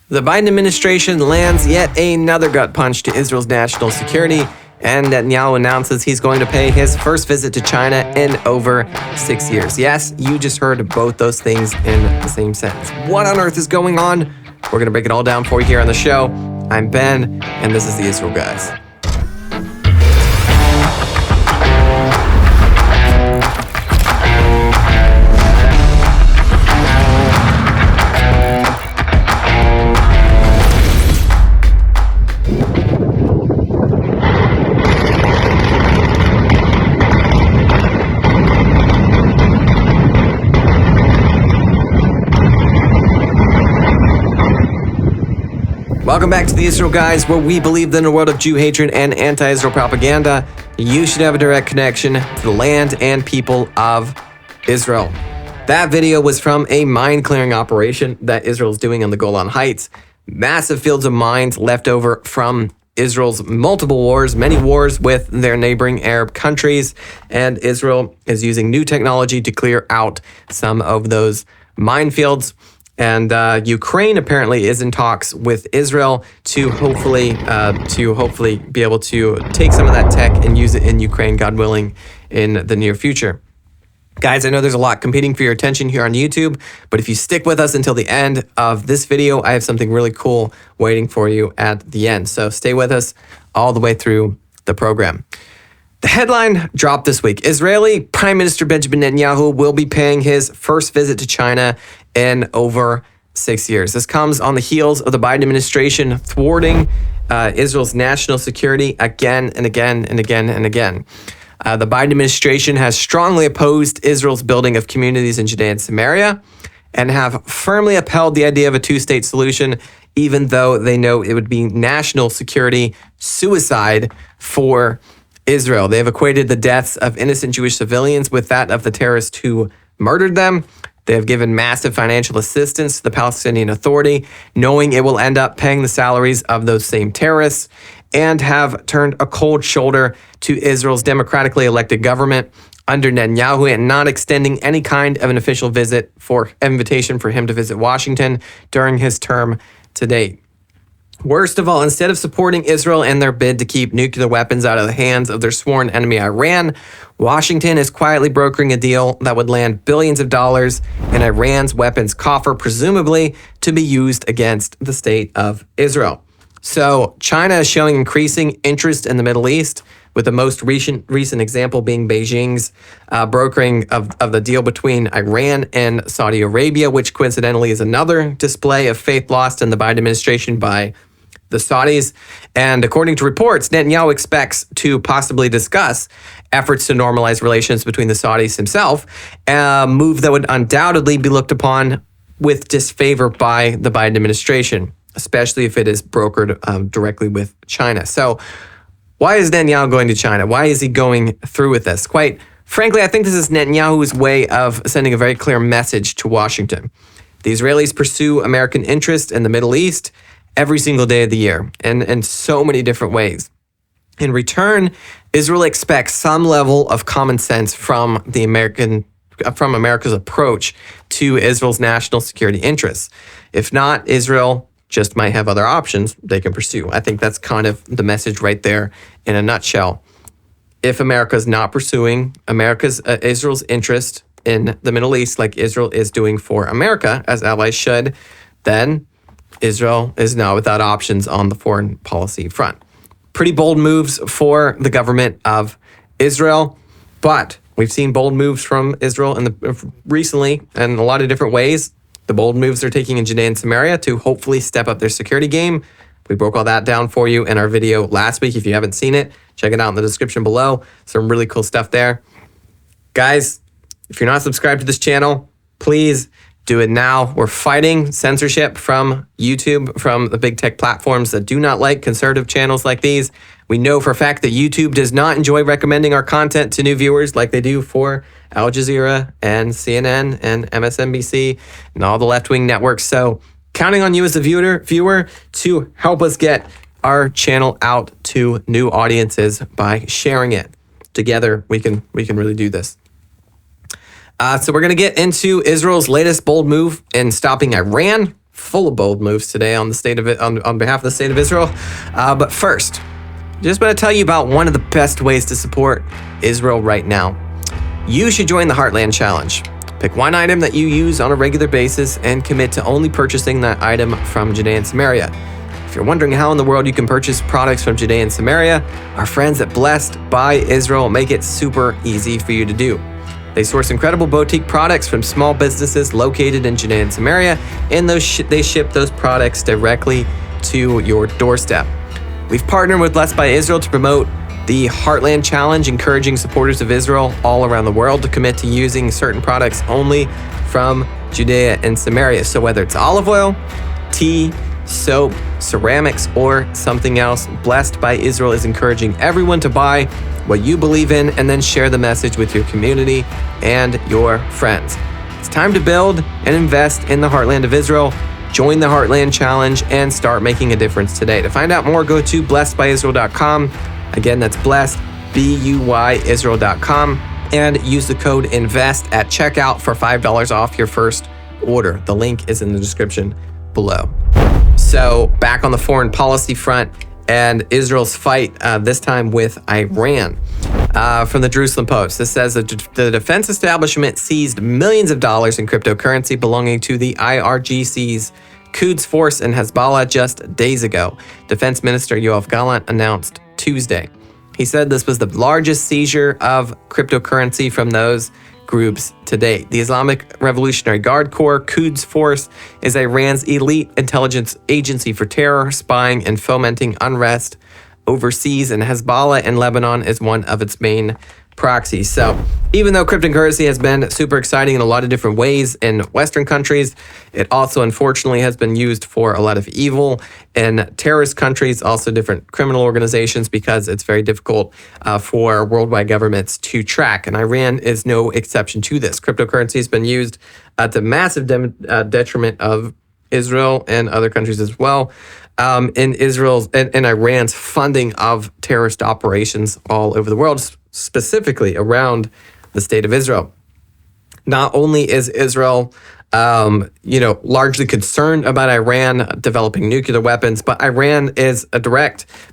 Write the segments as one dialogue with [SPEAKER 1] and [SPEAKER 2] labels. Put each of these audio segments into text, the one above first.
[SPEAKER 1] The Biden administration lands yet another gut punch to Israel's national security, and Netanyahu announces he's going to pay his first visit to China in over 6 years. Yes, you just heard both those things in the same sentence. What on earth is going on? We're going to break it all down for you here on the show. I'm Ben, and this is the Israel Guys. Welcome back to the Israel Guys, where we believe that in a world of Jew hatred and anti-Israel propaganda, you should have a direct connection to the land and people of Israel. That video was from a mine-clearing operation that Israel is doing on the Golan Heights. Massive fields of mines left over from Israel's multiple wars, many wars with their neighboring Arab countries, and Israel is using new technology to clear out some of those minefields. And Ukraine apparently is in talks with Israel to hopefully be able to take some of that tech and use it in Ukraine, God willing, in the near future. Guys, I know there's a lot competing for your attention here on YouTube, but if you stick with us until the end of this video, I have something really cool waiting for you at the end. So stay with us all the way through the program. The headline dropped this week. Israeli Prime Minister Benjamin Netanyahu will be paying his first visit to China in over 6 years. This comes on the heels of the Biden administration thwarting Israel's national security again and again and again and again. The Biden administration has strongly opposed Israel's building of communities in Judea and Samaria and have firmly upheld the idea of a two-state solution, even though they know it would be national security suicide for Israel. They have equated the deaths of innocent Jewish civilians with that of the terrorists who murdered them. They have given massive financial assistance to the Palestinian Authority, knowing it will end up paying the salaries of those same terrorists, and have turned a cold shoulder to Israel's democratically elected government under Netanyahu and not extending any kind of an official invitation for him to visit Washington during his term to date. Worst of all, instead of supporting Israel in their bid to keep nuclear weapons out of the hands of their sworn enemy Iran, Washington is quietly brokering a deal that would land billions of dollars in Iran's weapons coffer, presumably to be used against the state of Israel. So China is showing increasing interest in the Middle East, with the most recent example being Beijing's brokering of the deal between Iran and Saudi Arabia, which coincidentally is another display of faith lost in the Biden administration by the Saudis. And according to reports, Netanyahu expects to possibly discuss efforts to normalize relations between the Saudis himself, a move that would undoubtedly be looked upon with disfavor by the Biden administration, especially if it is brokered directly with China. So why is Netanyahu going to China? Why is he going through with this? Quite frankly, I think this is Netanyahu's way of sending a very clear message to Washington. The Israelis pursue American interest in the Middle East every single day of the year, and in so many different ways. In return, Israel expects some level of common sense from America's approach to Israel's national security interests. If not, Israel just might have other options they can pursue. I think that's kind of the message right there in a nutshell. If America is not pursuing Israel's interest in the Middle East like Israel is doing for America, as allies should, then Israel is now without options on the foreign policy front. Pretty bold moves for the government of Israel, but we've seen bold moves from Israel recently in a lot of different ways. The bold moves they're taking in Judea and Samaria to hopefully step up their security game. We broke all that down for you in our video last week. If you haven't seen it, check it out in the description below. Some really cool stuff there. Guys, if you're not subscribed to this channel, please do it now. We're fighting censorship from YouTube, from the big tech platforms that do not like conservative channels like these. We know for a fact that YouTube does not enjoy recommending our content to new viewers like they do for Al Jazeera and CNN and MSNBC and all the left-wing networks. So counting on you as a viewer to help us get our channel out to new audiences by sharing it. Together, we can really do this. So we're going to get into Israel's latest bold move in stopping Iran full of bold moves today on the state of it on behalf of the state of Israel. But first, just want to tell you about one of the best ways to support Israel right now. You should join the Heartland Challenge. Pick one item that you use on a regular basis and commit to only purchasing that item from Judea and Samaria. If you're wondering how in the world you can purchase products from Judea and Samaria, our friends at Blessed by Israel make it super easy for you to do. They source incredible boutique products from small businesses located in Judea and Samaria, and they ship those products directly to your doorstep. We've partnered with Blessed by Israel to promote the Heartland Challenge, encouraging supporters of Israel all around the world to commit to using certain products only from Judea and Samaria. So whether it's olive oil, tea, soap, ceramics, or something else, Blessed by Israel is encouraging everyone to buy what you believe in and then share the message with your community and your friends. It's time to build and invest in the Heartland of Israel. Join the Heartland Challenge and start making a difference today. To find out more, go to blessedbyisrael.com. Again, that's blessed, BUYisrael.com, and use the code INVEST at checkout for $5 off your first order. The link is in the description below. So back on the foreign policy front and Israel's fight, this time with Iran. From the Jerusalem Post, this says that the defense establishment seized millions of dollars in cryptocurrency belonging to the IRGC's Quds Force and Hezbollah just days ago. Defense Minister Yoav Gallant announced Tuesday. He said this was the largest seizure of cryptocurrency from those groups to date. The Islamic Revolutionary Guard Corps, Quds Force, is Iran's elite intelligence agency for terror, spying, and fomenting unrest overseas, and Hezbollah in Lebanon is one of its main proxies. So even though cryptocurrency has been super exciting in a lot of different ways in Western countries, it also unfortunately has been used for a lot of evil in terrorist countries, also different criminal organizations, because it's very difficult for worldwide governments to track. And Iran is no exception to this. Cryptocurrency has been used to massive detriment of Israel and other countries as well. In Israel's and Iran's funding of terrorist operations all over the world, specifically around the state of Israel. Not only is Israel, largely concerned about Iran developing nuclear weapons, but Iran is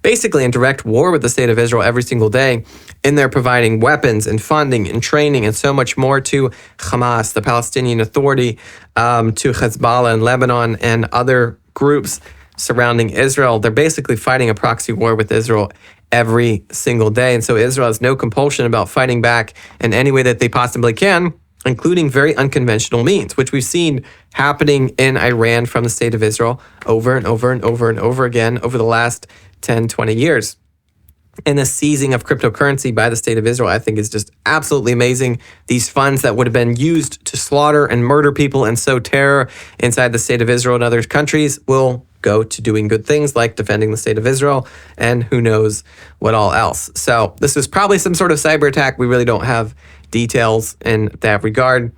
[SPEAKER 1] basically in direct war with the state of Israel every single day, and they're providing weapons and funding and training and so much more to Hamas, the Palestinian Authority, to Hezbollah in Lebanon and other groups surrounding Israel. They're basically fighting a proxy war with Israel every single day. And so Israel has no compulsion about fighting back in any way that they possibly can, including very unconventional means, which we've seen happening in Iran from the state of Israel over and over and over and over again over the last 10, 20 years. And the seizing of cryptocurrency by the state of Israel, I think, is just absolutely amazing. These funds that would have been used to slaughter and murder people and sow terror inside the state of Israel and other countries will go to doing good things like defending the state of Israel and who knows what all else. So this is probably some sort of cyber attack. We really don't have details in that regard,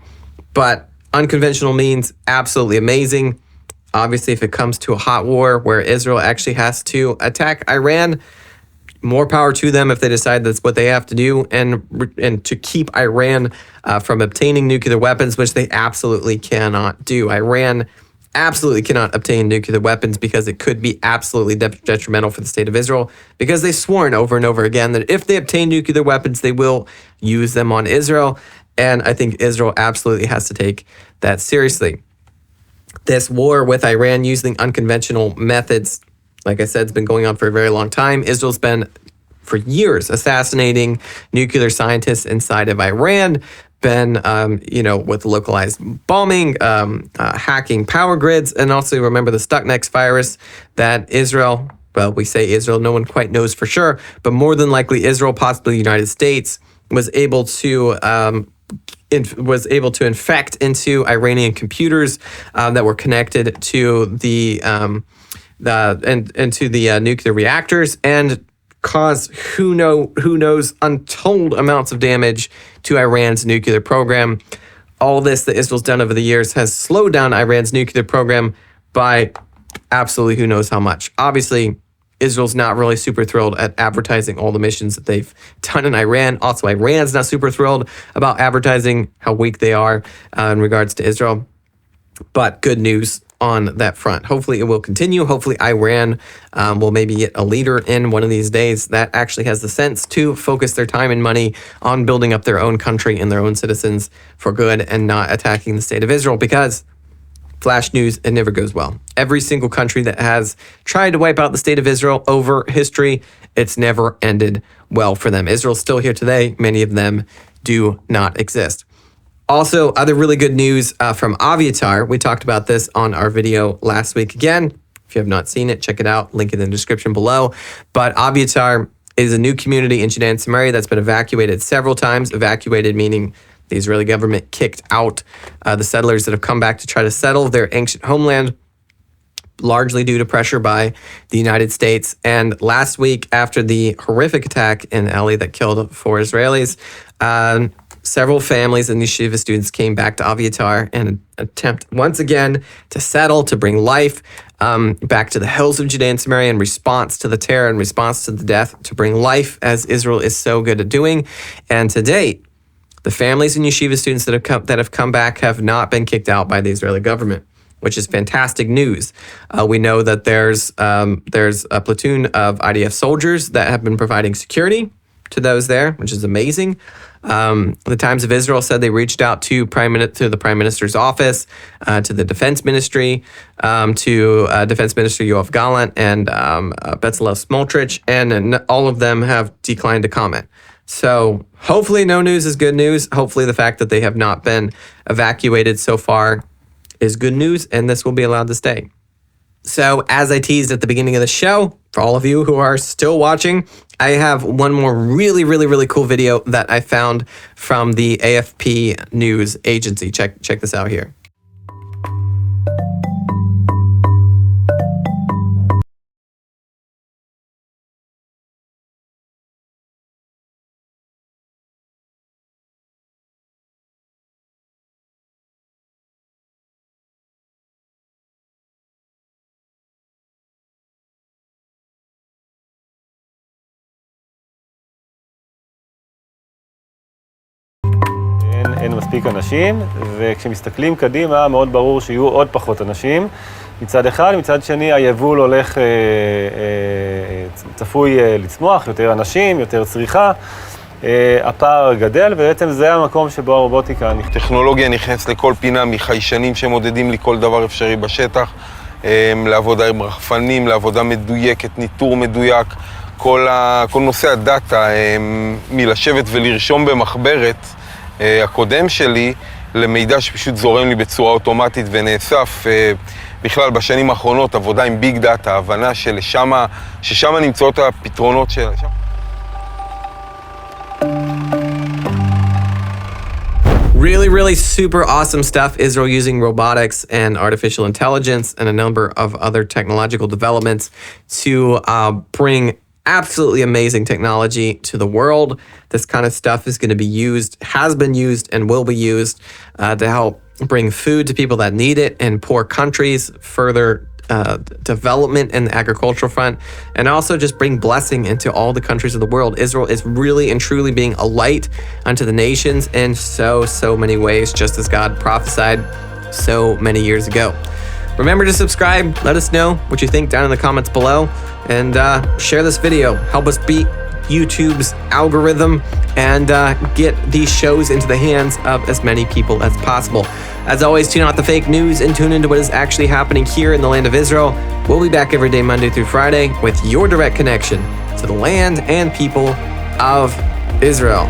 [SPEAKER 1] but unconventional means, absolutely amazing. Obviously, if it comes to a hot war where Israel actually has to attack Iran, more power to them if they decide that's what they have to do, and to keep Iran from obtaining nuclear weapons, which they absolutely cannot do. Iran absolutely cannot obtain nuclear weapons because it could be absolutely detrimental for the state of Israel, because they've sworn over and over again that if they obtain nuclear weapons, they will use them on Israel. And I think Israel absolutely has to take that seriously. This war with Iran using unconventional methods, like I said, it's been going on for a very long time. Israel's been, for years, assassinating nuclear scientists inside of Iran, been, with localized bombing, hacking power grids, and also remember the Stuxnet virus that Israel, well, we say Israel, no one quite knows for sure, but more than likely Israel, possibly the United States, was able to infect into Iranian computers that were connected to the nuclear reactors, and cause who knows untold amounts of damage to Iran's nuclear program. All this that Israel's done over the years has slowed down Iran's nuclear program by absolutely who knows how much. Obviously, Israel's not really super thrilled at advertising all the missions that they've done in Iran. Also, Iran's not super thrilled about advertising how weak they are in regards to Israel. But good news on that front. Hopefully it will continue. Hopefully Iran will maybe get a leader in one of these days that actually has the sense to focus their time and money on building up their own country and their own citizens for good and not attacking the state of Israel, because flash news, it never goes well. Every single country that has tried to wipe out the state of Israel over history, it's never ended well for them. Israel's still here today. Many of them do not exist. Also, other really good news from Evyatar. We talked about this on our video last week. Again, if you have not seen it, check it out. Link in the description below. But Evyatar is a new community in Judea and Samaria that's been evacuated several times. Evacuated meaning the Israeli government kicked out the settlers that have come back to try to settle their ancient homeland, largely due to pressure by the United States. And last week, after the horrific attack in Eli that killed 4 Israelis, several families and yeshiva students came back to Evyatar and attempt once again to settle, to bring life back to the hills of Judea and Samaria in response to the terror, in response to the death, to bring life as Israel is so good at doing. And to date, the families and yeshiva students that have come back have not been kicked out by the Israeli government, which is fantastic news. We know that there's a platoon of IDF soldiers that have been providing security to those there, which is amazing. The Times of Israel said they reached out to the Prime Minister's office, to the Defense Ministry, to Defense Minister Yoav Gallant and Bezalel Smotrich, and all of them have declined to comment. So hopefully no news is good news. Hopefully the fact that they have not been evacuated so far is good news, and this will be allowed to stay. So as I teased at the beginning of the show, for all of you who are still watching, I have one more really cool video that I found from the AFP news agency. Check this out here.
[SPEAKER 2] אין מספיק אנשים, וכשמסתכלים קדימה מאוד ברור שיהיו עוד פחות אנשים מצד אחד, מצד שני היבול הולך, צפוי לצמוח, יותר אנשים, יותר צריכה, הפער גדל, ובעצם זה המקום שבו הרובוטיקה נכנסת.
[SPEAKER 3] טכנולוגיה נכנסת לכל פינה, מחיישנים שמודדים לי כל דבר אפשרי בשטח, לעבודה עם רחפנים, לעבודה מדויקת, ניטור מדויק, כל נושא הדאטה, מלשבת ולרשום במחברת הקודם שלי למידע שפשוט זורם לי בצורה אוטומטית ונאסף. בכלל בשנים האחרונות עבודה עם ביג דאטה, הבנה ששם נמצאות הפתרונות של...
[SPEAKER 1] Really super awesome stuff. Israel using robotics and artificial intelligence and a number of other technological developments to bring absolutely amazing technology to the world. This kind of stuff is going to be used, has been used, and will be used to help bring food to people that need it in poor countries, further development in the agricultural front, and also just bring blessing into all the countries of the world. Israel is really and truly being a light unto the nations in so many ways, just as God prophesied so many years ago. Remember to subscribe. Let us know what you think down in the comments below, and share this video. Help us beat YouTube's algorithm and get these shows into the hands of as many people as possible. As always, tune out the fake news and tune into what is actually happening here in the land of Israel. We'll be back every day, Monday through Friday, with your direct connection to the land and people of Israel.